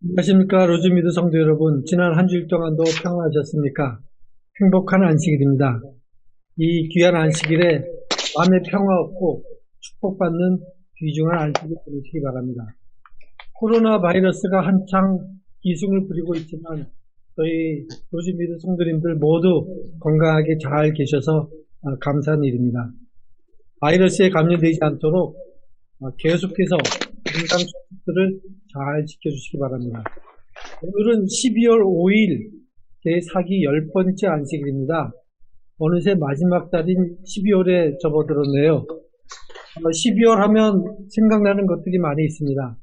안녕하십니까. 로즈미드 성도 여러분. 지난 한 주일 동안도 평안하셨습니까? 행복한 안식일입니다. 이 귀한 안식일에 마음의 평화 얻고 축복받는 귀중한 안식일 보내시기 바랍니다. 코로나 바이러스가 한창 기승을 부리고 있지만 저희 로즈미드 성도님들 모두 건강하게 잘 계셔서 감사한 일입니다. 바이러스에 감염되지 않도록 계속해서 건강수칙들을 잘 지켜주시기 바랍니다. 오늘은 12월 5일 제4기 10번째 안식일입니다. 어느새 마지막 달인 12월에 접어들었네요. 12월 하면 생각나는 것들이 많이 있습니다.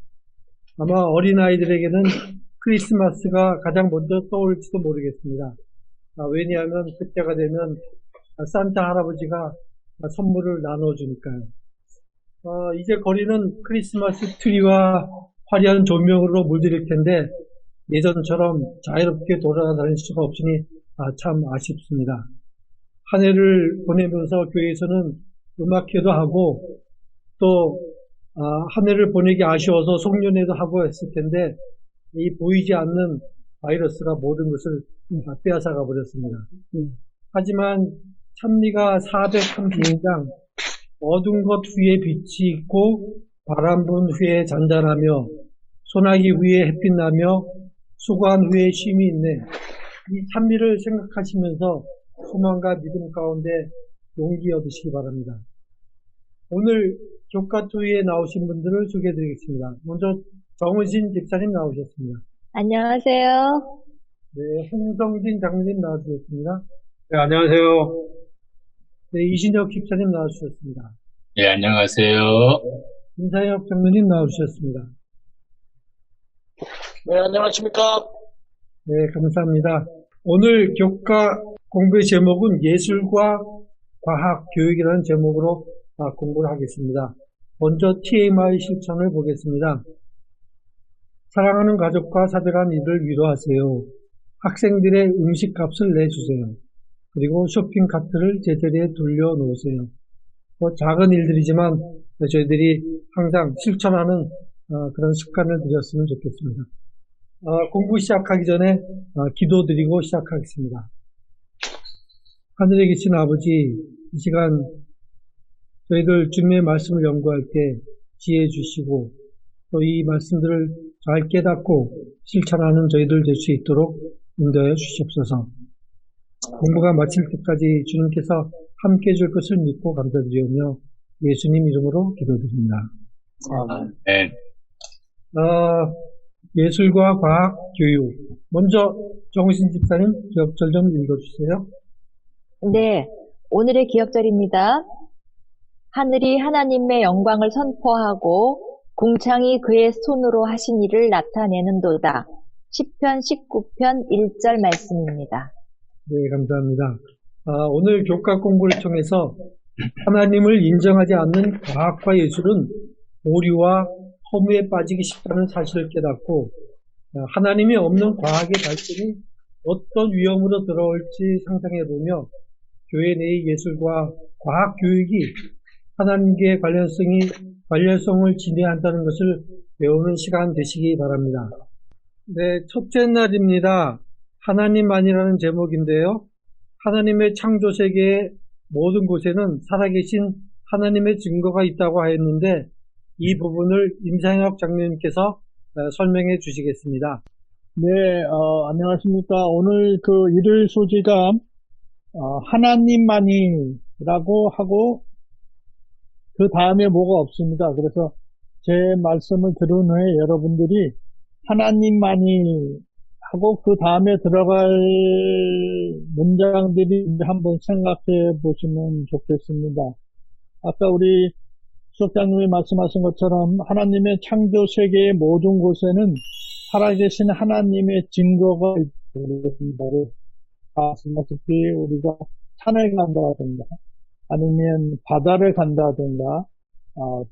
아마 어린아이들에게는 크리스마스가 가장 먼저 떠올지도 모르겠습니다. 왜냐하면 그때가 되면 산타 할아버지가 선물을 나눠주니까요. 이제 거리는 크리스마스 트리와 화려한 조명으로 물들일 텐데 예전처럼 자유롭게 돌아다닐 수가 없으니 참 아쉽습니다. 한 해를 보내면서 교회에서는 음악회도 하고 또 한 해를 보내기 아쉬워서 송년회도 하고 했을 텐데 이 보이지 않는 바이러스가 모든 것을 빼앗아가 버렸습니다. 하지만 찬미가 430장 어두운 것 후에 빛이 있고 바람 분 후에 잔잔하며 소나기 후에 햇빛 나며 수고한 후에 쉼이 있네. 이 찬미를 생각하시면서 소망과 믿음 가운데 용기 얻으시기 바랍니다. 오늘 교과토의에 나오신 분들을 소개해드리겠습니다. 먼저 정은신 집사님 나오셨습니다. 안녕하세요. 네, 홍성진 장로님 나와주셨습니다. 네, 안녕하세요. 네, 이신혁 집사님 나와주셨습니다. 네, 안녕하세요. 김사혁 장로님 나와주셨습니다. 네, 안녕하십니까? 네, 감사합니다. 오늘 교과 공부의 제목은 예술과 과학, 교육이라는 제목으로 공부를 하겠습니다. 먼저 TMI 실천을 보겠습니다. 사랑하는 가족과 사별한 이를 위로하세요. 학생들의 음식값을 내주세요. 그리고 쇼핑 카트를 제자리에 돌려놓으세요. 작은 일들이지만 저희들이 항상 실천하는 그런 습관을 들였으면 좋겠습니다. 공부 시작하기 전에 기도드리고 시작하겠습니다. 하늘에 계신 아버지, 이 시간 저희들 주님의 말씀을 연구할 때 지혜 주시고 또 이 말씀들을 잘 깨닫고 실천하는 저희들 될 수 있도록 인도해 주시옵소서. 공부가 마칠 때까지 주님께서 함께 해줄 것을 믿고 감사드리오며 예수님 이름으로 기도드립니다. 네. 예술과 과학, 교육. 먼저 정우신 집사님 기억절 좀 읽어주세요. 네, 오늘의 기억절입니다. 하늘이 하나님의 영광을 선포하고 궁창이 그의 손으로 하신 일을 나타내는도다. 시편 19편 1절 말씀입니다. 네, 감사합니다. 오늘 교과 공부를 통해서 하나님을 인정하지 않는 과학과 예술은 오류와 허무에 빠지기 쉽다는 사실을 깨닫고 하나님이 없는 과학의 발전이 어떤 위험으로 들어올지 상상해보며 교회 내의 예술과 과학 교육이 하나님께 관련성을 지니한다는 것을 배우는 시간 되시기 바랍니다. 네, 첫째 날입니다. 하나님만이라는 제목인데요. 하나님의 창조 세계의 모든 곳에는 살아계신 하나님의 증거가 있다고 하였는데 이 부분을 임상혁 장로님께서 설명해 주시겠습니다. 네, 안녕하십니까? 오늘 그 일일 소지가 하나님만이라고 하고 그 다음에 뭐가 없습니다. 그래서 제 말씀을 들은 후에 여러분들이 하나님만이 하고 그 다음에 들어갈 문장들이 한번 생각해 보시면 좋겠습니다. 아까 우리 수석장님이 말씀하신 것처럼 하나님의 창조 세계의 모든 곳에는 살아계신 하나님의 증거가 있습니다. 말씀하셨듯이 우리가 산을 간다든가 아니면 바다를 간다든가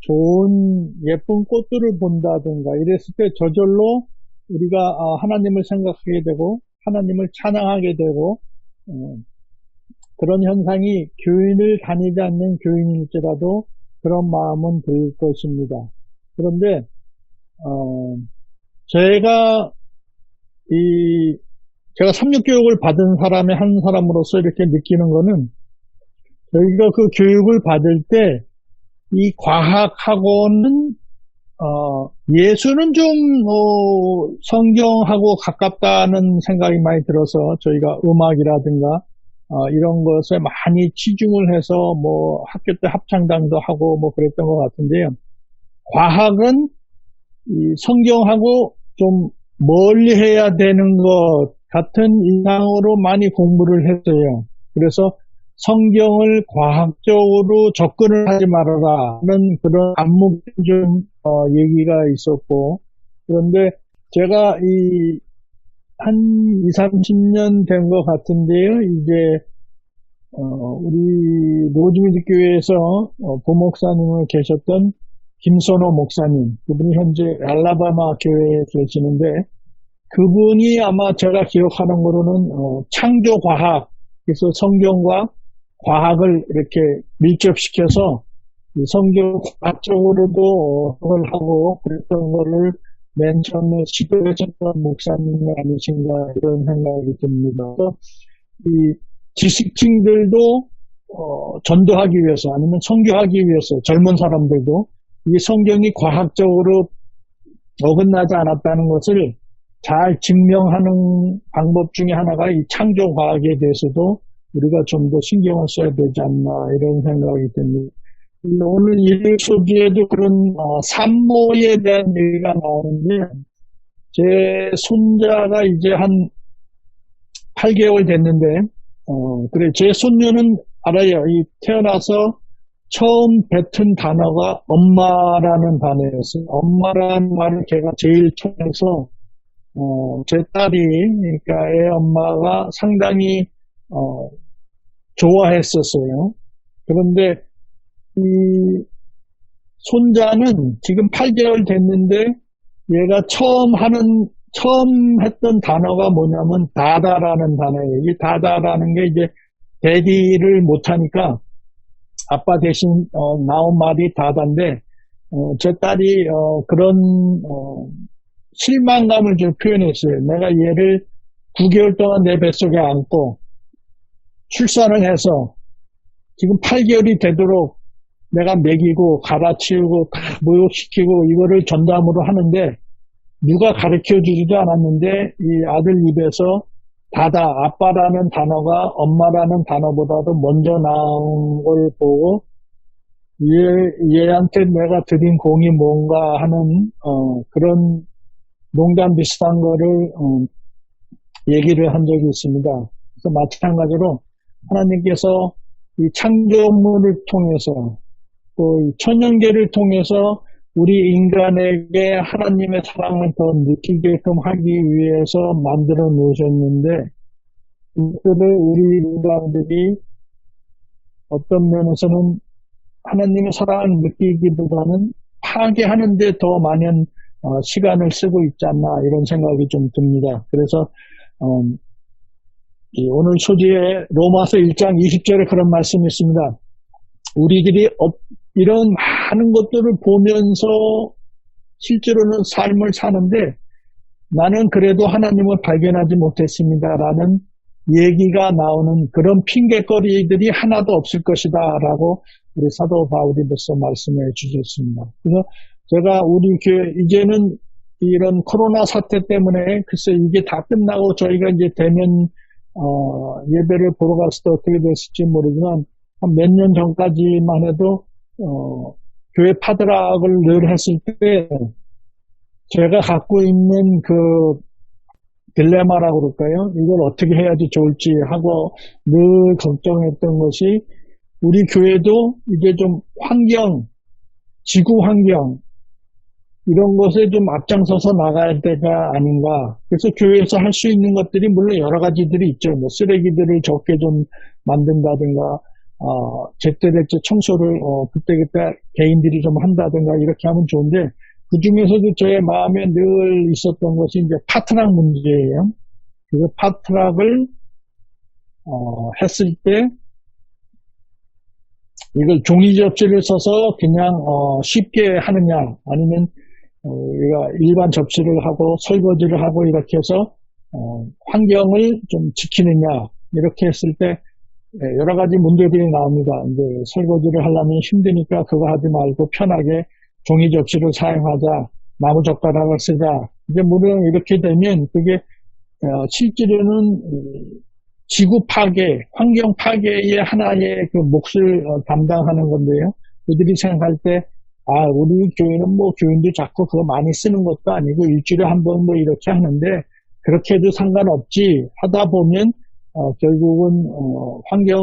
좋은 예쁜 꽃들을 본다든가 이랬을 때 저절로 우리가 하나님을 생각하게 되고 하나님을 찬양하게 되고 그런 현상이 교인을 다니지 않는 교인일지라도 그런 마음은 들 것입니다. 그런데 제가 제가 삼육교육을 받은 사람의 한 사람으로서 이렇게 느끼는 거는 저희가 그 교육을 받을 때 이 과학하고는 예수는 좀 성경하고 가깝다는 생각이 많이 들어서 저희가 음악이라든가 이런 것에 많이 치중을 해서 뭐 학교 때 합창단도 하고 뭐 그랬던 것 같은데요. 과학은 이 성경하고 좀 멀리 해야 되는 것 같은 인상으로 많이 공부를 했어요. 그래서 성경을 과학적으로 접근을 하지 말아라는 그런 암묵적인 얘기가 있었고, 그런데 제가 한 20, 30년 된 것 같은데요. 이제 우리 로즈미드 교회에서 부목사님을 계셨던 김선호 목사님, 그분이 현재 알라바마 교회에 계시는데, 그분이 아마 제가 기억하는 거로는 창조과학, 그래서 성경과 과학을 이렇게 밀접시켜서 성경 과학적으로도 해석을 하고 그랬던 거를 맨 처음에 시도했었던 목사님이 아니신가 이런 생각이 듭니다. 그래서 이 지식층들도 전도하기 위해서 아니면 선교하기 위해서 젊은 사람들도 이 성경이 과학적으로 어긋나지 않았다는 것을 잘 증명하는 방법 중에 하나가 이 창조과학에 대해서도 우리가 좀 더 신경을 써야 되지 않나 이런 생각이 듭니다. 오늘 이 소지에도 그런 산모에 대한 얘기가 나오는데 제 손자가 이제 한 8개월 됐는데 그래 제 손녀는 알아요. 이 태어나서 처음 뱉은 단어가 엄마라는 단어였어요. 엄마라는 말을 제가 제일 처음에서 제 딸이 그러니까 애 엄마가 상당히 좋아했었어요. 그런데 이 손자는 지금 8개월 됐는데 얘가 처음 했던 단어가 뭐냐면 다다라는 단어예요. 이 다다라는 게 이제 대디를 못하니까 아빠 대신 나온 말이 다다인데 제 딸이 그런 실망감을 좀 표현했어요. 내가 얘를 9개월 동안 내 뱃속에 안고 출산을 해서 지금 8개월이 되도록 내가 먹이고 갈아치우고 다 모욕시키고 이거를 전담으로 하는데 누가 가르쳐주지도 않았는데 이 아들 입에서 다다 아빠라는 단어가 엄마라는 단어보다도 먼저 나온 걸 보고 얘한테 내가 드린 공이 뭔가 하는 그런 농담 비슷한 거를 얘기를 한 적이 있습니다. 그래서 마찬가지로 하나님께서 이 창조물을 통해서 또 이 천연계를 통해서 우리 인간에게 하나님의 사랑을 더 느끼게끔 하기 위해서 만들어 놓으셨는데 이것들을 우리 인간들이 어떤 면에서는 하나님의 사랑을 느끼기보다는 파괴하는 데 더 많은 시간을 쓰고 있지 않나 이런 생각이 좀 듭니다. 그래서 오늘 소지에 로마서 1장 20절에 그런 말씀이 있습니다. 우리들이 이런 많은 것들을 보면서 실제로는 삶을 사는데 나는 그래도 하나님을 발견하지 못했습니다라는 얘기가 나오는 그런 핑계거리들이 하나도 없을 것이다 라고 우리 사도 바울이로서 말씀해 주셨습니다. 그래서 제가 우리 교회 이제는 이런 코로나 사태 때문에 글쎄 이게 다 끝나고 저희가 이제 대면 예배를 보러 갔을 때 어떻게 됐을지 모르지만 한 몇 년 전까지만 해도 교회 파드락을 늘 했을 때 제가 갖고 있는 그 딜레마라고 그럴까요? 이걸 어떻게 해야지 좋을지 하고 늘 걱정했던 것이 우리 교회도 이제 좀 지구 환경 이런 것에 좀 앞장서서 나갈 때가 아닌가. 그래서 교회에서 할 수 있는 것들이 물론 여러 가지들이 있죠. 뭐 쓰레기들을 적게 좀 만든다든가 제때제때 청소를 그때그때 개인들이 좀 한다든가 이렇게 하면 좋은데 그 중에서도 저의 마음에 늘 있었던 것이 이제 파트락 문제예요. 그래서 파트락을 했을 때 이걸 종이 접시를 써서 그냥 쉽게 하느냐 아니면 우리가 일반 접시를 하고 설거지를 하고 이렇게 해서 환경을 좀 지키느냐, 이렇게 했을 때 여러 가지 문제들이 나옵니다. 이제 설거지를 하려면 힘드니까 그거 하지 말고 편하게 종이 접시를 사용하자, 나무 젓가락을 쓰자. 이제 물론 이렇게 되면 그게 실제로는 지구 파괴, 환경 파괴의 하나의 그 몫을 담당하는 건데요. 그들이 생각할 때, 우리 교회는 뭐 교인도 작고 그거 많이 쓰는 것도 아니고 일주일에 한 번 뭐 이렇게 하는데 그렇게 해도 상관없지 하다 보면 결국은 환경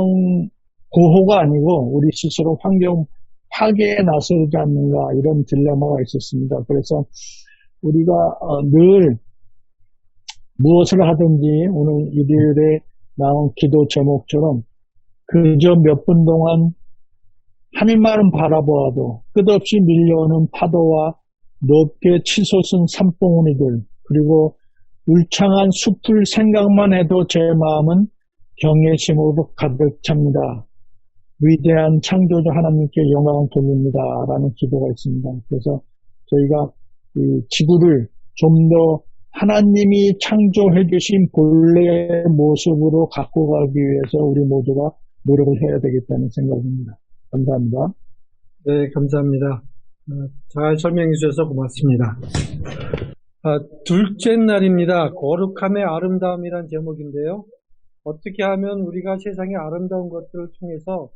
보호가 아니고 우리 스스로 환경 파괴에 나서지 않는가, 이런 딜레마가 있었습니다. 그래서 우리가 늘 무엇을 하든지 오늘 일요일에 나온 기도 제목처럼 그저 몇 분 동안 하늘만은 바라보아도 끝없이 밀려오는 파도와 높게 치솟은 산봉우리들, 그리고 울창한 숲을 생각만 해도 제 마음은 경외심으로 가득 찹니다. 위대한 창조주 하나님께 영광을 돌립니다. 라는 기도가 있습니다. 그래서 저희가 이 지구를 좀 더 하나님이 창조해 주신 본래의 모습으로 갖고 가기 위해서 우리 모두가 노력을 해야 되겠다는 생각입니다. 감사합니다. 네, 감사합니다. 잘 설명해 주셔서 고맙습니다. 둘째 날입니다. 거룩함의 아름다움이란 제목인데요. 어떻게 하면 우리가 세상의 아름다운 것들을 통해서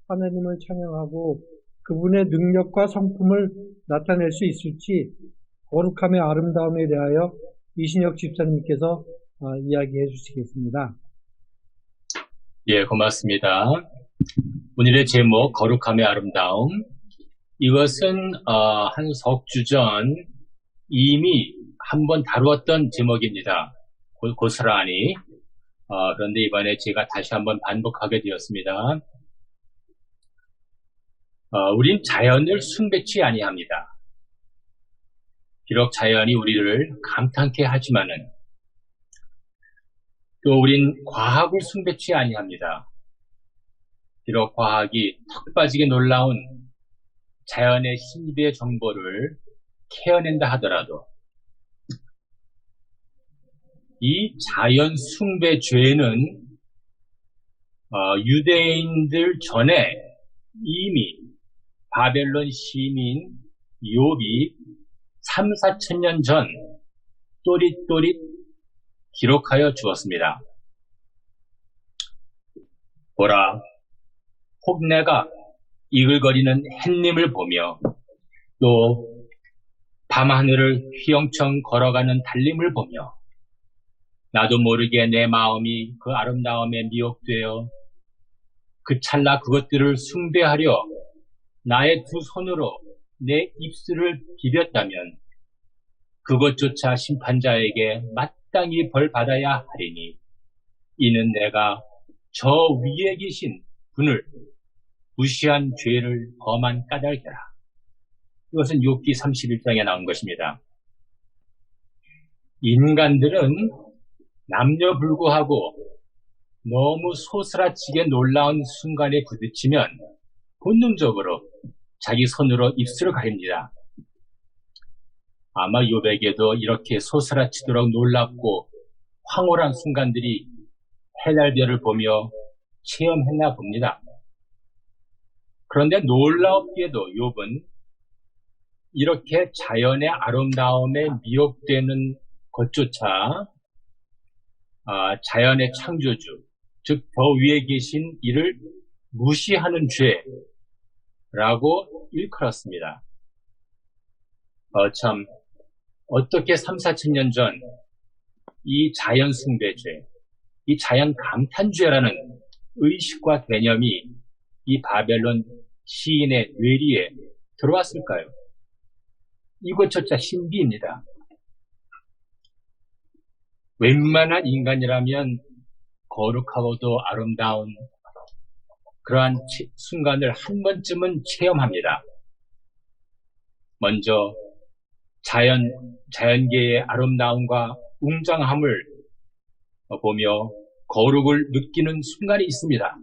하나님을 찬양하고 그분의 능력과 성품을 나타낼 수 있을지 거룩함의 아름다움에 대하여 이신혁 집사님께서 이야기해 주시겠습니다. 예, 고맙습니다. 오늘의 제목, 거룩함의 아름다움. 이것은 한 석 주 전 이미 한번 다루었던 제목입니다. 고스란히. 그런데 이번에 제가 다시 한번 반복하게 되었습니다. 우린 자연을 숭배치 아니합니다. 비록 자연이 우리를 감탄케 하지만은 또 우린 과학을 숭배치 아니합니다. 비록 과학이 턱 빠지게 놀라운 자연의 신비의 정보를 캐어낸다 하더라도 이 자연 숭배 죄는 유대인들 전에 이미 바벨론 시민 욥이 3, 4천 년 전 또릿또릿 기록하여 주었습니다. 보라, 혹 내가 이글거리는 햇님을 보며 또 밤하늘을 휘영청 걸어가는 달림을 보며 나도 모르게 내 마음이 그 아름다움에 미혹되어 그 찰나 그것들을 숭배하려 나의 두 손으로 내 입술을 비볐다면 그것조차 심판자에게 마땅히 벌받아야 하리니 이는 내가 저 위에 계신 분을 무시한 죄를 범한 까닭이라. 이것은 욥기 31장에 나온 것입니다. 인간들은 남녀불구하고 너무 소스라치게 놀라운 순간에 부딪히면 본능적으로 자기 손으로 입술을 가립니다. 아마 욥에게도 이렇게 소스라치도록 놀랍고 황홀한 순간들이 해달별을 보며 체험했나 봅니다. 그런데 놀랍게도 욥은 이렇게 자연의 아름다움에 미혹되는 것조차 자연의 창조주, 즉 더 위에 계신 이를 무시하는 죄라고 일컬었습니다. 참 어떻게 3, 4천 년 전 이 자연 숭배죄, 이 자연 감탄죄라는 의식과 개념이 이 바벨론 시인의 뇌리에 들어왔을까요? 이것조차 신비입니다. 웬만한 인간이라면 거룩하고도 아름다운 그러한 순간을 한 번쯤은 체험합니다. 먼저 자연계의 아름다움과 웅장함을 보며 거룩을 느끼는 순간이 있습니다.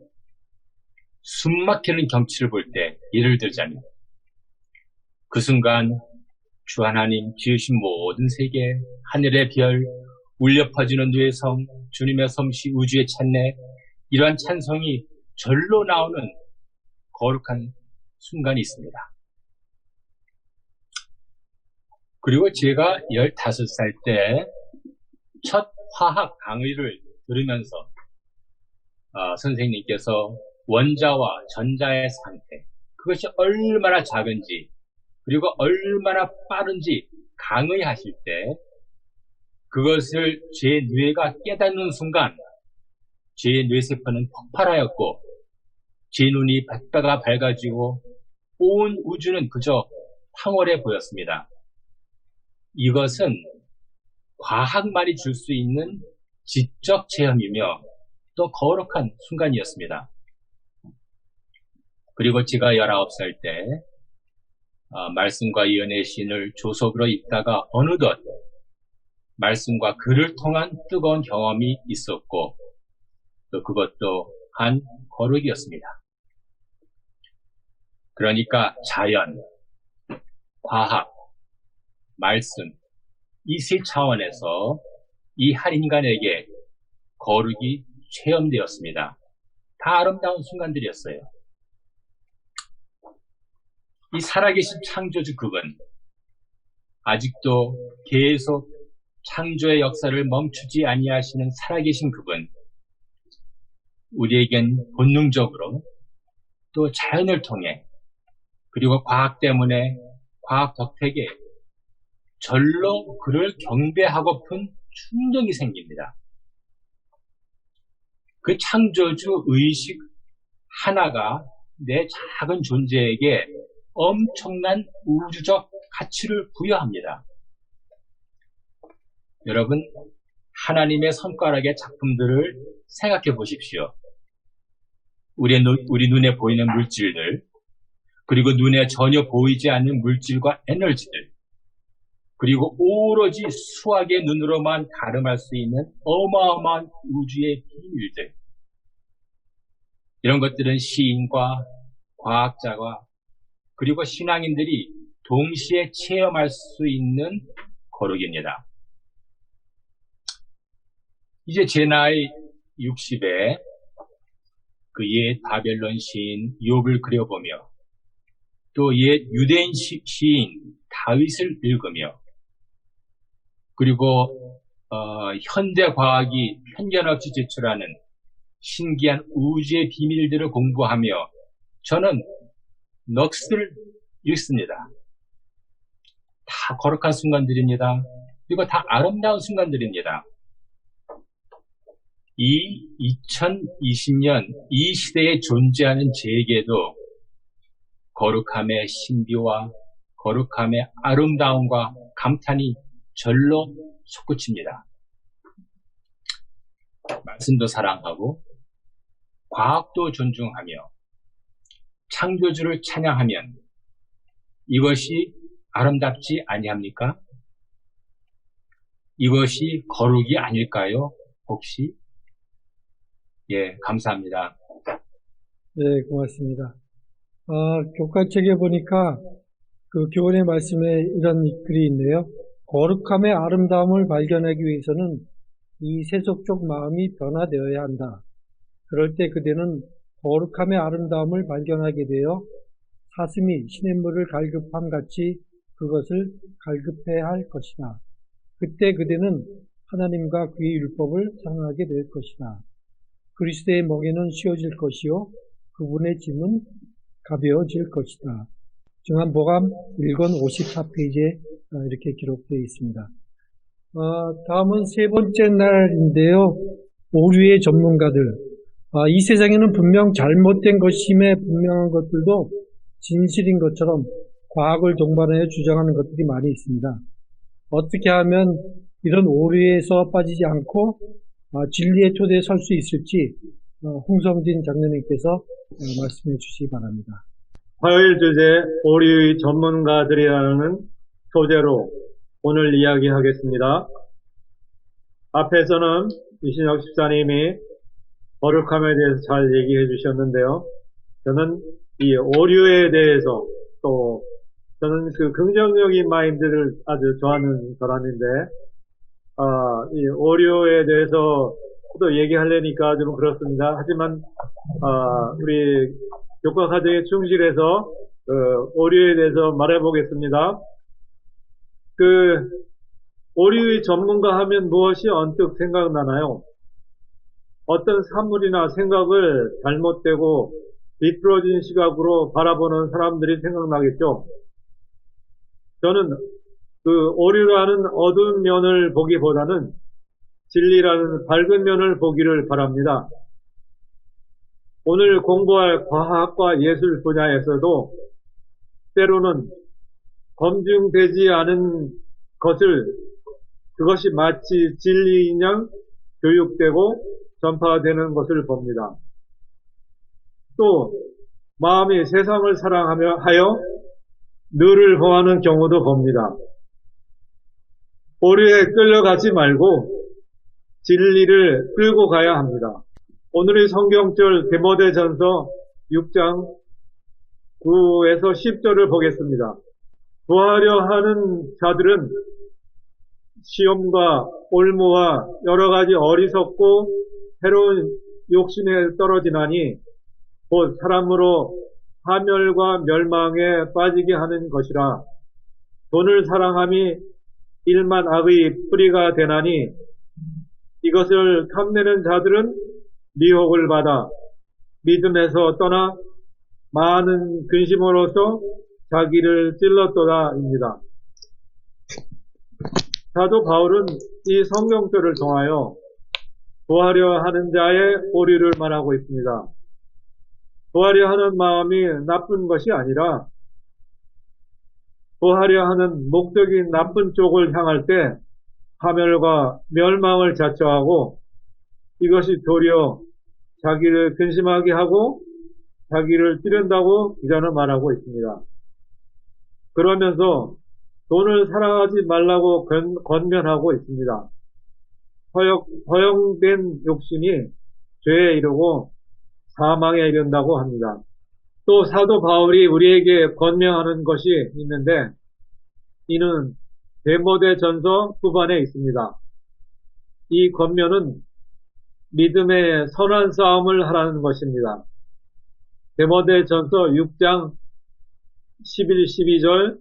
숨막히는 경치를 볼 때 예를 들자면 그 순간 주 하나님 지으신 모든 세계, 하늘의 별, 울려 퍼지는 누의 성, 주님의 솜씨 우주에 찬네, 이러한 찬송이 절로 나오는 거룩한 순간이 있습니다. 그리고 제가 15살 때 첫 화학 강의를 들으면서 선생님께서 원자와 전자의 상태, 그것이 얼마나 작은지 그리고 얼마나 빠른지 강의하실 때 그것을 제 뇌가 깨닫는 순간 제 뇌세포는 폭발하였고 제 눈이 백배가 밝아지고 온 우주는 그저 황홀해 보였습니다. 이것은 과학만이 줄 수 있는 지적 체험이며 또 거룩한 순간이었습니다. 그리고 제가 19살 때 말씀과 예언의 신을 조속으로 읽다가 어느덧 말씀과 글을 통한 뜨거운 경험이 있었고 또 그것도 한 거룩이었습니다. 그러니까 자연, 과학, 말씀 이 세 차원에서 이 한 인간에게 거룩이 체험되었습니다. 다 아름다운 순간들이었어요. 이 살아계신 창조주 그분, 아직도 계속 창조의 역사를 멈추지 아니하시는 살아계신 그분, 우리에겐 본능적으로 또 자연을 통해 그리고 과학 때문에 과학 덕택에 절로 그를 경배하고픈 충동이 생깁니다. 그 창조주 의식 하나가 내 작은 존재에게 엄청난 우주적 가치를 부여합니다. 여러분, 하나님의 손가락의 작품들을 생각해 보십시오. 우리 눈에 보이는 물질들, 그리고 눈에 전혀 보이지 않는 물질과 에너지들, 그리고 오로지 수학의 눈으로만 가늠할 수 있는 어마어마한 우주의 비밀들. 이런 것들은 시인과 과학자가 그리고 신앙인들이 동시에 체험할 수 있는 거룩입니다. 이제 제 나이 60에 그 옛 바벨론 시인 욥을 그려보며 또 옛 유대인 시인 다윗을 읽으며 그리고 현대 과학이 편견 없이 제출하는 신기한 우주의 비밀들을 공부하며 저는 넋을 읽습니다. 다 거룩한 순간들입니다. 그리고 다 아름다운 순간들입니다. 이 2020년 이 시대에 존재하는 제게도 거룩함의 신비와 거룩함의 아름다움과 감탄이 절로 솟구칩니다. 말씀도 사랑하고 과학도 존중하며 창조주를 찬양하면 이것이 아름답지 아니합니까? 이것이 거룩이 아닐까요? 혹시? 예, 감사합니다. 네, 고맙습니다. 교과책에 보니까 그 교훈의 말씀에 이런 글이 있네요. 거룩함의 아름다움을 발견하기 위해서는 이 세속적 마음이 변화되어야 한다. 그럴 때 그대는 거룩함의 아름다움을 발견하게 되어 사슴이 시냇물을 갈급함 같이 그것을 갈급해야 할 것이다. 그때 그대는 하나님과 그의 율법을 사랑하게 될 것이다. 그리스도의 멍에는 쉬워질 것이요 그분의 짐은 가벼워질 것이다. 중한복음 1권 54페이지에 이렇게 기록되어 있습니다. 다음은 세 번째 날인데요. 오류의 전문가들. 이 세상에는 분명 잘못된 것임에 분명한 것들도 진실인 것처럼 과학을 동반하여 주장하는 것들이 많이 있습니다. 어떻게 하면 이런 오류에서 빠지지 않고 진리의 토대에 설 수 있을지 홍성진 장로님께서 말씀해 주시기 바랍니다. 화요일 주제 오류의 전문가들이라는 소재로 오늘 이야기하겠습니다. 앞에서는 이신혁 집사님이 거룩함에 대해서 잘 얘기해 주셨는데요. 저는 이 오류에 대해서 또 저는 그 긍정적인 마인드를 아주 좋아하는 사람인데 이 오류에 대해서 또 얘기하려니까 좀 그렇습니다. 하지만, 우리 교과 과정에 충실해서, 오류에 대해서 말해보겠습니다. 오류의 전문가 하면 무엇이 언뜻 생각나나요? 어떤 사물이나 생각을 잘못되고 비뚤어진 시각으로 바라보는 사람들이 생각나겠죠. 저는 오류라는 어두운 면을 보기보다는 진리라는 밝은 면을 보기를 바랍니다. 오늘 공부할 과학과 예술 분야에서도 때로는 검증되지 않은 그것이 마치 진리인 양 교육되고 전파되는 것을 봅니다. 또 마음이 세상을 사랑하여 늘을 범하는 경우도 봅니다. 오류에 끌려가지 말고 진리를 끌고 가야 합니다. 오늘의 성경절 디모데전서 6장 9에서 10절을 보겠습니다. 구하려 하는 자들은 시험과 올무와 여러 가지 어리석고 해로운 욕심에 떨어지나니 곧 사람으로 파멸과 멸망에 빠지게 하는 것이라. 돈을 사랑함이 일만 악의 뿌리가 되나니 이것을 탐내는 자들은 미혹을 받아 믿음에서 떠나 많은 근심으로서 자기를 찔렀도다입니다. 사도 바울은 이 성경절을 통하여 구하려 하는 자의 오류를 말하고 있습니다. 구하려 하는 마음이 나쁜 것이 아니라 구하려 하는 목적이 나쁜 쪽을 향할 때 파멸과 멸망을 자초하고 이것이 도리어 자기를 근심하게 하고 자기를 찌른다고 기자는 말하고 있습니다. 그러면서 돈을 사랑하지 말라고 권면하고 있습니다. 허용된 욕심이 죄에 이르고 사망에 이른다고 합니다. 또 사도 바울이 우리에게 권면하는 것이 있는데 이는 디모데전서 후반에 있습니다. 이 권면은 믿음의 선한 싸움을 하라는 것입니다. 디모데전서 6장 11, 12절,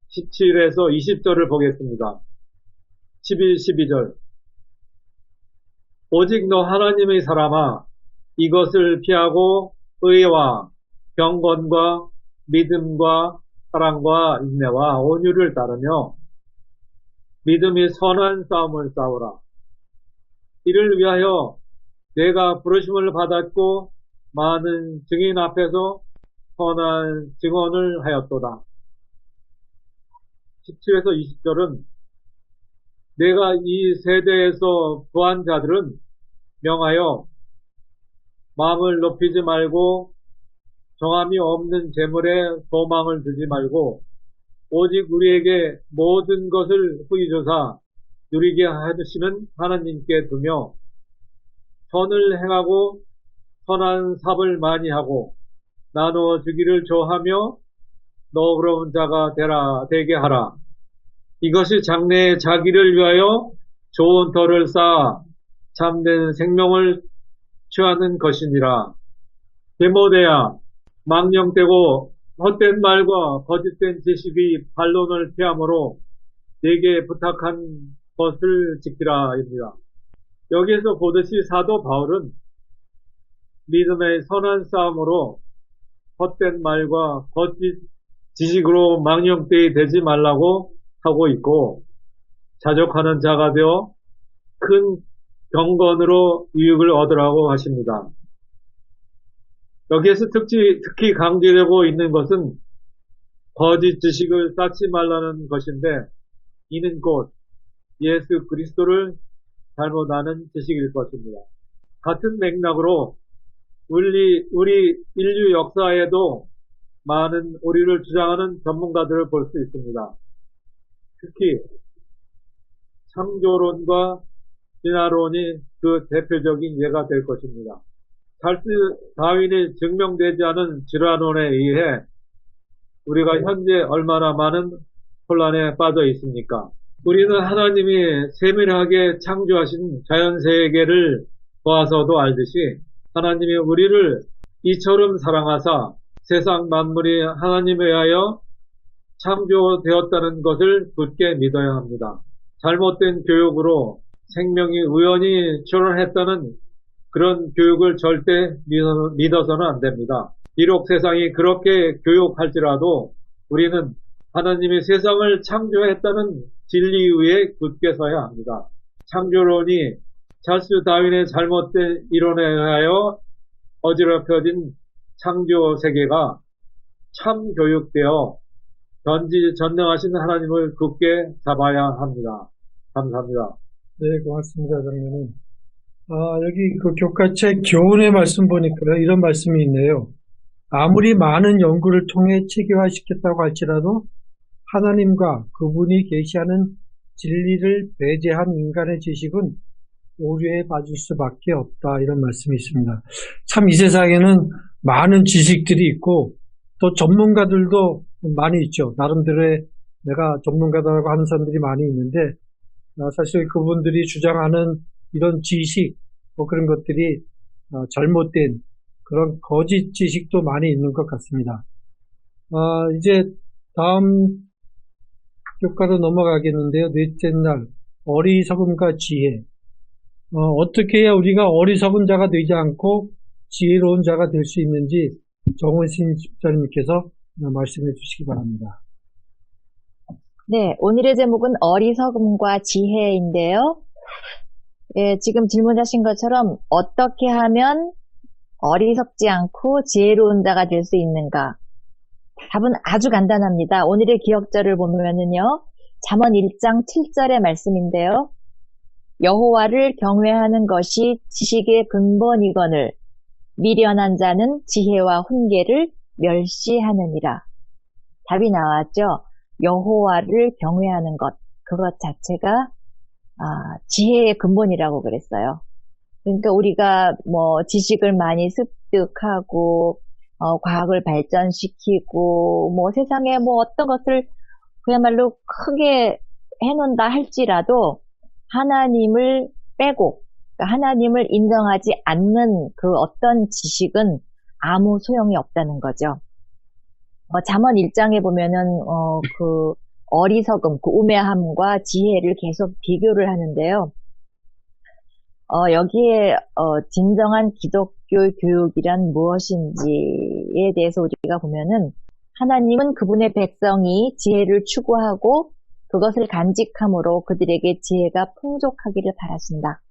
17에서 20절을 보겠습니다. 11, 12절. 오직 너 하나님의 사람아, 이것을 피하고 의와 경건과 믿음과 사랑과 인내와 온유를 따르며 믿음이 선한 싸움을 싸우라. 이를 위하여 내가 부르심을 받았고 많은 증인 앞에서 선한 증언을 하였도다. 17에서 20절은 내가 이 세대에서 구한 자들은 명하여 마음을 높이지 말고 정함이 없는 재물에 소망을 두지 말고 오직 우리에게 모든 것을 후이조사 누리게 하시는 하나님께 두며 선을 행하고 선한 삽을 많이 하고 나누어 주기를 좋아하며 너그러운 자가 되게 하라. 이것이 장래에 자기를 위하여 좋은 터를 쌓아 참된 생명을 취하는 것이니라. 디모데야, 망령되고 헛된 말과 거짓된 지식의 반론을 피함으로 내게 부탁한 것을 지키라입니다. 여기에서 보듯이 사도 바울은 믿음의 선한 싸움으로 헛된 말과 거짓 지식으로 망령되이 되지 말라고 하고 있고 자족하는 자가 되어 큰 경건으로 유익을 얻으라고 하십니다. 여기에서 특히 강조되고 있는 것은 거짓 지식을 쌓지 말라는 것인데 이는 곧 예수 그리스도를 잘못 아는 지식일 것입니다. 같은 맥락으로 우리 인류 역사에도 많은 오류를 주장하는 전문가들을 볼 수 있습니다. 특히 창조론과 진화론이 그 대표적인 예가 될 것입니다. 찰스 다윈이 증명되지 않은 진화론에 의해 우리가 현재 얼마나 많은 혼란에 빠져 있습니까? 우리는 하나님이 세밀하게 창조하신 자연세계를 보아서도 알듯이 하나님이 우리를 이처럼 사랑하사 세상 만물이 하나님에 의하여 창조되었다는 것을 굳게 믿어야 합니다. 잘못된 교육으로 생명이 우연히 출현했다는 그런 교육을 절대 믿어서는 안 됩니다. 비록 세상이 그렇게 교육할지라도 우리는 하나님이 세상을 창조했다는 진리 위에 굳게 서야 합니다. 창조론이 찰스 다윈의 잘못된 이론에 의하여 어지럽혀진 창조 세계가 참 교육되어 전지전능하신 하나님을 굳게 잡아야 합니다. 감사합니다. 네, 고맙습니다, 장로님. 여기 그 교과책 교훈의 말씀 보니까 이런 말씀이 있네요. 아무리 많은 연구를 통해 체계화시켰다고 할지라도 하나님과 그분이 계시하는 진리를 배제한 인간의 지식은 오류에 빠질 수밖에 없다. 이런 말씀이 있습니다. 참 이 세상에는 많은 지식들이 있고 또 전문가들도 많이 있죠. 나름대로의 내가 전문가다라고 하는 사람들이 많이 있는데 사실 그분들이 주장하는 이런 지식 그런 것들이 잘못된 그런 거짓 지식도 많이 있는 것 같습니다. 이제 다음 교과로 넘어가겠는데요. 넷째 날 어리석음과 지혜. 어떻게 해야 우리가 어리석은 자가 되지 않고 지혜로운 자가 될 수 있는지 정원신 집사님께서 말씀해 주시기 바랍니다. 네, 오늘의 제목은 어리석음과 지혜인데요. 예, 지금 질문하신 것처럼 어떻게 하면 어리석지 않고 지혜로운 자가 될 수 있는가? 답은 아주 간단합니다. 오늘의 기억절을 보면은요. 잠언 1장 7절의 말씀인데요. 여호와를 경외하는 것이 지식의 근본이거늘 미련한 자는 지혜와 훈계를 멸시하느니라. 답이 나왔죠. 여호와를 경외하는 것, 그것 자체가 지혜의 근본이라고 그랬어요. 그러니까 우리가 뭐 지식을 많이 습득하고 과학을 발전시키고 뭐 세상에 뭐 어떤 것을 그야말로 크게 해놓는다 할지라도 하나님을 빼고 그러니까 하나님을 인정하지 않는 그 어떤 지식은 아무 소용이 없다는 거죠. 잠언 1장에 보면은 그 어리석음, 그 우매함과 지혜를 계속 비교를 하는데요. 여기에 진정한 기독교 교육이란 무엇인지에 대해서 우리가 보면은 하나님은 그분의 백성이 지혜를 추구하고 그것을 간직함으로 그들에게 지혜가 풍족하기를 바라신다.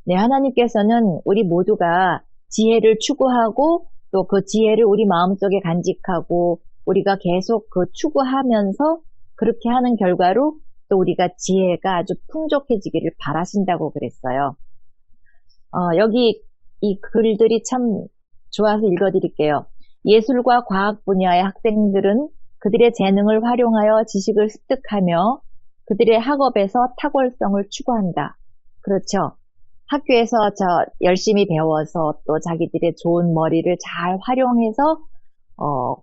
네, 하나님께서는 우리 모두가 지혜를 추구하고 또 그 지혜를 우리 마음속에 간직하고 우리가 계속 그 추구하면서 그렇게 하는 결과로 또 우리가 지혜가 아주 풍족해지기를 바라신다고 그랬어요. 여기 이 글들이 참 좋아서 읽어드릴게요. 예술과 과학 분야의 학생들은 그들의 재능을 활용하여 지식을 습득하며 그들의 학업에서 탁월성을 추구한다. 그렇죠. 학교에서 열심히 배워서 또 자기들의 좋은 머리를 잘 활용해서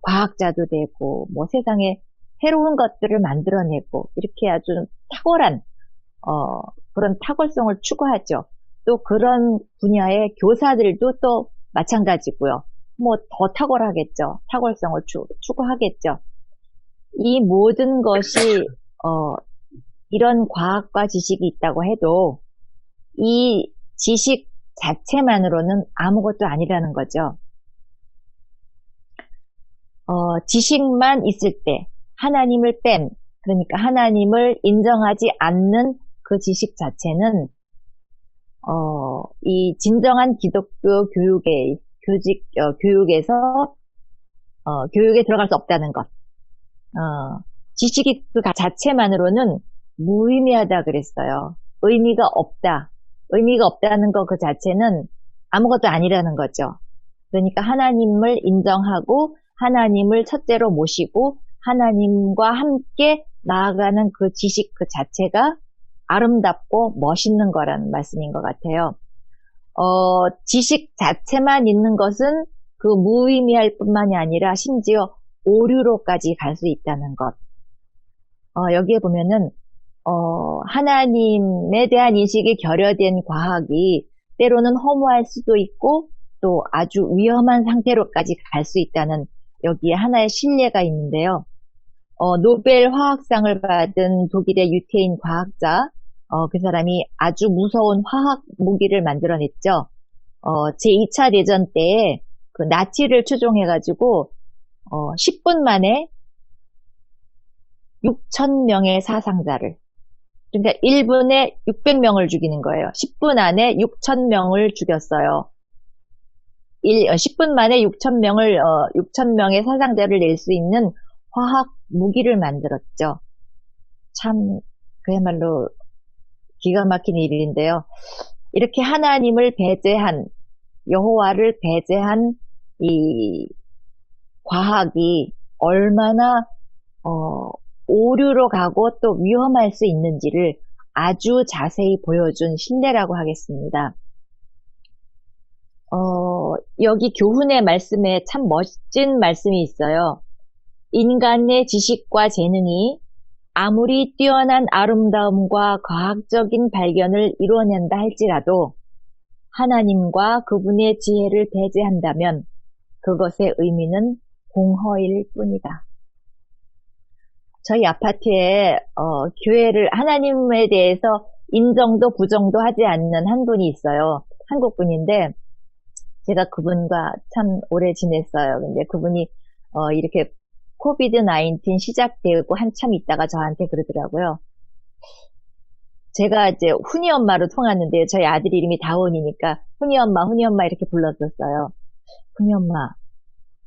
과학자도 되고 뭐 세상에 새로운 것들을 만들어내고 이렇게 아주 탁월한 그런 탁월성을 추구하죠. 또 그런 분야의 교사들도 또 마찬가지고요. 뭐 더 탁월하겠죠. 탁월성을 추구하겠죠. 이 모든 것이 이런 과학과 지식이 있다고 해도 이 지식 자체만으로는 아무것도 아니라는 거죠. 지식만 있을 때 하나님을 그러니까 하나님을 인정하지 않는 그 지식 자체는 이 진정한 기독교 교육에서 교육에 들어갈 수 없다는 것. 지식이 그 자체만으로는 무의미하다 그랬어요. 의미가 없다는 것 그 자체는 아무것도 아니라는 거죠. 그러니까 하나님을 인정하고 하나님을 첫째로 모시고 하나님과 함께 나아가는 그 지식 그 자체가 아름답고 멋있는 거라는 말씀인 것 같아요. 지식 자체만 있는 것은 그 무의미할 뿐만이 아니라 심지어 오류로까지 갈 수 있다는 것. 여기에 보면은 하나님에 대한 인식이 결여된 과학이 때로는 허무할 수도 있고 또 아주 위험한 상태로까지 갈 수 있다는 여기에 하나의 신뢰가 있는데요. 노벨 화학상을 받은 독일의 유태인 과학자, 그 사람이 아주 무서운 화학 무기를 만들어냈죠. 제2차 대전 때에 그 나치를 추종해가지고, 10분 만에 6,000명의 사상자를, 그러니까 1분에 600명을 죽이는 거예요. 10분 안에 6,000명을 죽였어요. 10분 만에 6,000명의 사상자를 낼 수 있는 화학 무기를 만들었죠. 참, 그야말로 기가 막힌 일인데요. 이렇게 하나님을 배제한, 여호와를 배제한 이 과학이 얼마나, 오류로 가고 또 위험할 수 있는지를 아주 자세히 보여준 신뢰라고 하겠습니다. 여기 교훈의 말씀에 참 멋진 말씀이 있어요. 인간의 지식과 재능이 아무리 뛰어난 아름다움과 과학적인 발견을 이루어낸다 할지라도 하나님과 그분의 지혜를 배제한다면 그것의 의미는 공허일 뿐이다. 저희 아파트에 교회를 하나님에 대해서 인정도 부정도 하지 않는 한 분이 있어요. 한국 분인데 제가 그분과 참 오래 지냈어요. 근데 그분이 이렇게 코비드-19 시작되고 한참 있다가 저한테 그러더라고요. 제가 이제 훈이 엄마로 통하는데 저희 아들 이름이 다원이니까 훈이 엄마 이렇게 불렀었어요. 훈이 엄마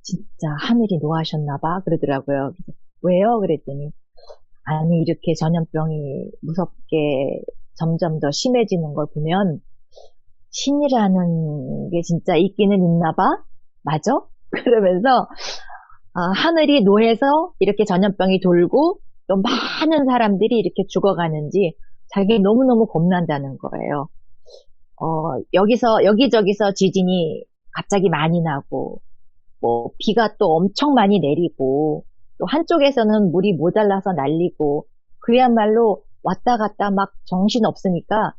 진짜 하늘이 노하셨나 봐 그러더라고요. 왜요? 그랬더니 아니 이렇게 전염병이 무섭게 점점 더 심해지는 걸 보면 신이라는 게 진짜 있기는 있나 봐? 맞아? 그러면서 하늘이 노해서 이렇게 전염병이 돌고 또 많은 사람들이 이렇게 죽어가는지 자기 너무너무 겁난다는 거예요. 여기저기서 지진이 갑자기 많이 나고 뭐 비가 또 엄청 많이 내리고 또 한쪽에서는 물이 모자라서 날리고 그야말로 왔다 갔다 막 정신 없으니까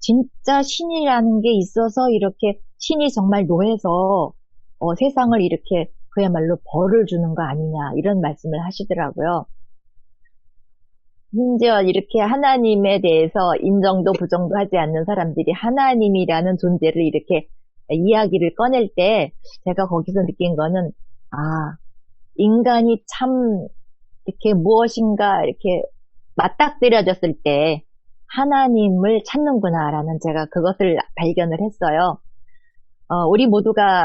진짜 신이라는 게 있어서 이렇게 신이 정말 노해서 세상을 이렇게 그야말로 벌을 주는 거 아니냐 이런 말씀을 하시더라고요. 심지어 이렇게 하나님에 대해서 인정도 부정도 하지 않는 사람들이 하나님이라는 존재를 이렇게 이야기를 꺼낼 때 제가 거기서 느낀 거는 인간이 참 이렇게 무엇인가 이렇게 맞닥뜨려졌을 때 하나님을 찾는구나라는 제가 그것을 발견을 했어요. 우리 모두가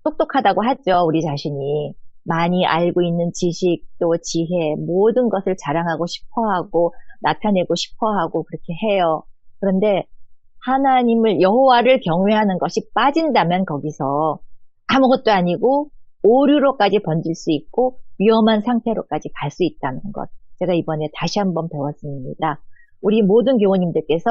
똑똑하다고 하죠. 우리 자신이. 많이 알고 있는 지식 또 지혜 모든 것을 자랑하고 싶어하고 나타내고 싶어하고 그렇게 해요. 그런데 하나님을 여호와를 경외하는 것이 빠진다면 거기서 아무것도 아니고 오류로까지 번질 수 있고 위험한 상태로까지 갈 수 있다는 것. 제가 이번에 다시 한번 배웠습니다. 우리 모든 교우님들께서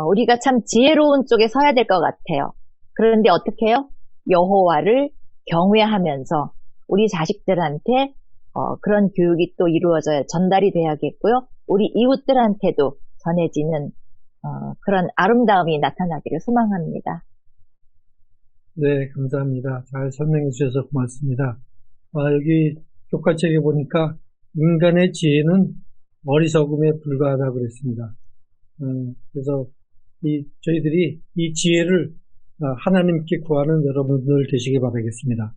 우리가 참 지혜로운 쪽에 서야 될 것 같아요. 그런데 어떻게 해요? 여호와를 경외하면서 우리 자식들한테 그런 교육이 또 이루어져야 전달이 돼야겠고요. 우리 이웃들한테도 전해지는 그런 아름다움이 나타나기를 소망합니다. 네, 감사합니다. 잘 설명해 주셔서 고맙습니다. 여기 교과책에 보니까 인간의 지혜는 어리석음에 불과하다고 그랬습니다. 그래서 저희들이 이 지혜를 하나님께 구하는 여러분들 되시기 바라겠습니다.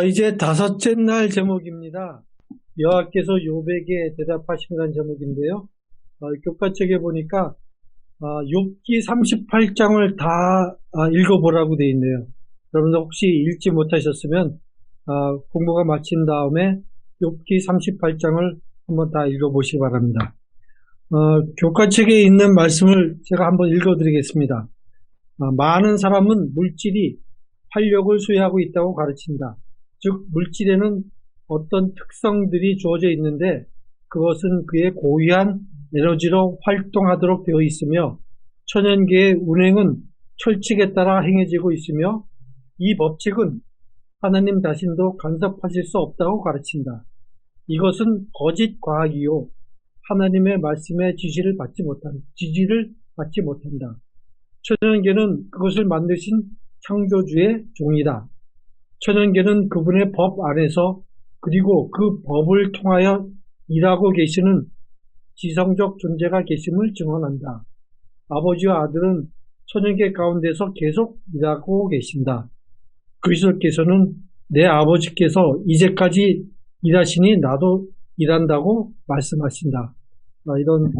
이제 다섯째 날 제목입니다. 여호와께서 욥에게 대답하시라는 제목인데요. 교과책에 보니까 욥기 38장을 다 읽어보라고 되어 있네요. 여러분들 혹시 읽지 못하셨으면 공부가 마친 다음에 욥기 38장을 한번 다 읽어보시기 바랍니다. 교과책에 있는 말씀을 제가 한번 읽어드리겠습니다. 많은 사람은 물질이 활력을 소유하고 있다고 가르친다. 즉 물질에는 어떤 특성들이 주어져 있는데 그것은 그의 고유한 에너지로 활동하도록 되어 있으며 천연계의 운행은 철칙에 따라 행해지고 있으며 이 법칙은 하나님 자신도 간섭하실 수 없다고 가르친다. 이것은 거짓 과학이요. 하나님의 말씀의 지지를 받지 못한다. 천연계는 그것을 만드신 창조주의 종이다. 천연계는 그분의 법 안에서 그리고 그 법을 통하여 일하고 계시는 지성적 존재가 계심을 증언한다. 아버지와 아들은 천연계 가운데서 계속 일하고 계신다. 그리스도께서는 내 아버지께서 이제까지 일하시니 나도 일한다고 말씀하신다. 이런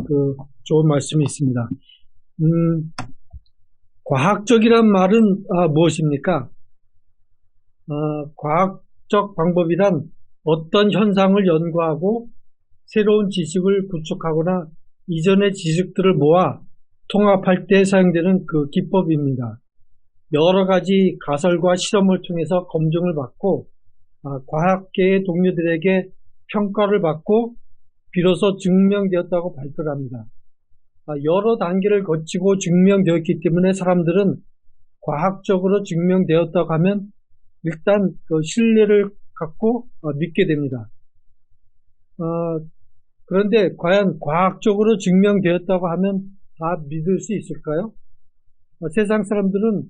좋은 말씀이 있습니다. 과학적이란 말은 무엇입니까? 과학적 방법이란 어떤 현상을 연구하고 새로운 지식을 구축하거나 이전의 지식들을 모아 통합할 때 사용되는 그 기법입니다. 여러 가지 가설과 실험을 통해서 검증을 받고 과학계의 동료들에게 평가를 받고 비로소 증명되었다고 발표를 합니다. 여러 단계를 거치고 증명되었기 때문에 사람들은 과학적으로 증명되었다고 하면 일단 그 신뢰를 갖고 믿게 됩니다. 그런데 과연 과학적으로 증명되었다고 하면 다 믿을 수 있을까요? 세상 사람들은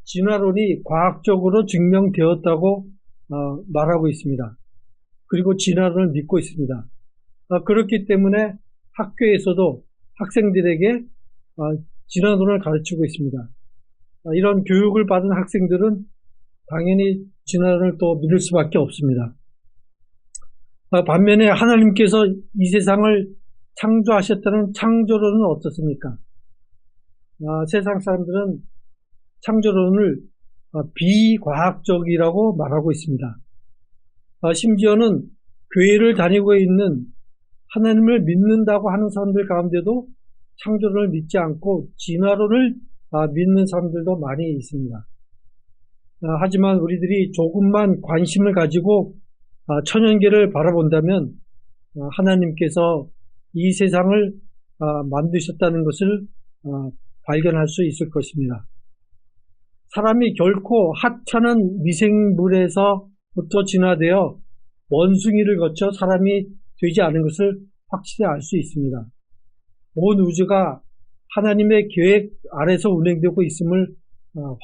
진화론이 과학적으로 증명되었다고 말하고 있습니다. 그리고 진화론을 믿고 있습니다. 그렇기 때문에 학교에서도 학생들에게 진화론을 가르치고 있습니다. 이런 교육을 받은 학생들은 당연히 진화론을 또 믿을 수밖에 없습니다. 반면에 하나님께서 이 세상을 창조하셨다는 창조론은 어떻습니까? 세상 사람들은 창조론을 비과학적이라고 말하고 있습니다. 심지어는 교회를 다니고 있는 하나님을 믿는다고 하는 사람들 가운데도 창조론을 믿지 않고 진화론을 믿는 사람들도 많이 있습니다. 하지만 우리들이 조금만 관심을 가지고 천연계를 바라본다면 하나님께서 이 세상을 만드셨다는 것을 발견할 수 있을 것입니다. 사람이 결코 하찮은 미생물에서부터 진화되어 원숭이를 거쳐 사람이 되지 않은 것을 확실히 알 수 있습니다. 온 우주가 하나님의 계획 아래서 운행되고 있음을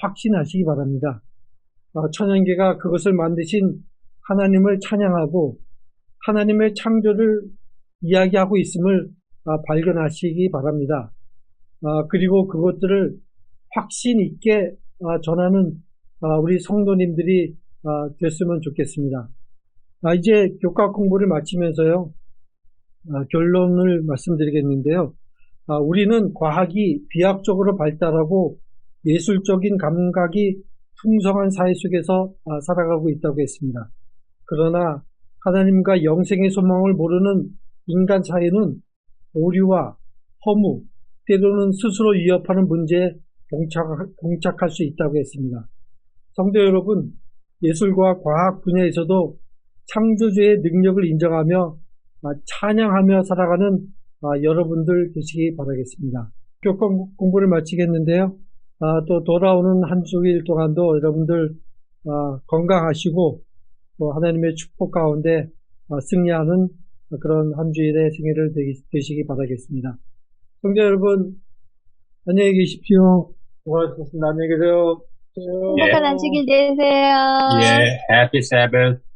확신하시기 바랍니다. 천연계가 그것을 만드신 하나님을 찬양하고 하나님의 창조를 이야기하고 있음을 발견하시기 바랍니다. 그리고 그것들을 확신 있게 전하는 우리 성도님들이 됐으면 좋겠습니다. 이제 교과 공부를 마치면서요, 결론을 말씀드리겠는데요. 우리는 과학이 비약적으로 발달하고 예술적인 감각이 풍성한 사회 속에서 살아가고 있다고 했습니다. 그러나 하나님과 영생의 소망을 모르는 인간 사회는 오류와 허무, 때로는 스스로 위협하는 문제에 봉착할 수 있다고 했습니다. 성도 여러분, 예술과 과학 분야에서도 창조주의 능력을 인정하며 찬양하며 살아가는 여러분들 되시기 바라겠습니다. 교과 공부를 마치겠는데요. 또 돌아오는 한 주일 동안도 여러분들 건강하시고 또 하나님의 축복 가운데 승리하는 그런 한 주일의 생일을 되시기 바라겠습니다. 성도 여러분, 안녕히 계십시오. 고맙습니다. 안녕히 계세요. 행복한 안식일 되세요. Happy Sabbath.